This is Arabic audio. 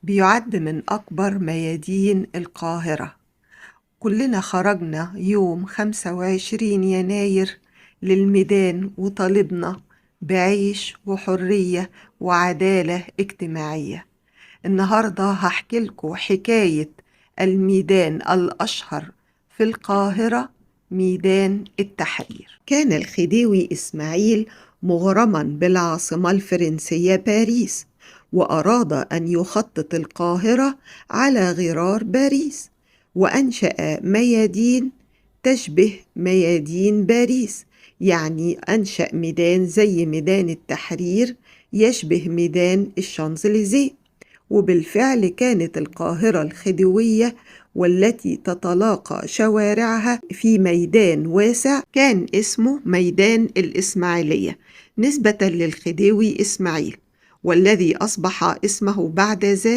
بيعد من أكبر ميادين القاهرة. كلنا خرجنا يوم 25 يناير للميدان وطالبنا بعيش وحرية وعدالة اجتماعية. النهاردة هحكي لكم حكاية الميدان الأشهر في القاهرة، ميدان التحرير. كان الخديوي إسماعيل مغرما بالعاصمة الفرنسية باريس، وأراد أن يخطط القاهرة على غرار باريس، وأنشأ ميادين تشبه ميادين باريس. يعني أنشأ ميدان زي ميدان التحرير يشبه ميدان الشانزليزيه. وبالفعل كانت القاهرة الخديوية والتي تتلاقى شوارعها في ميدان واسع كان اسمه ميدان الإسماعيلية نسبة للخديوي إسماعيل، والذي أصبح اسمه بعد ذلك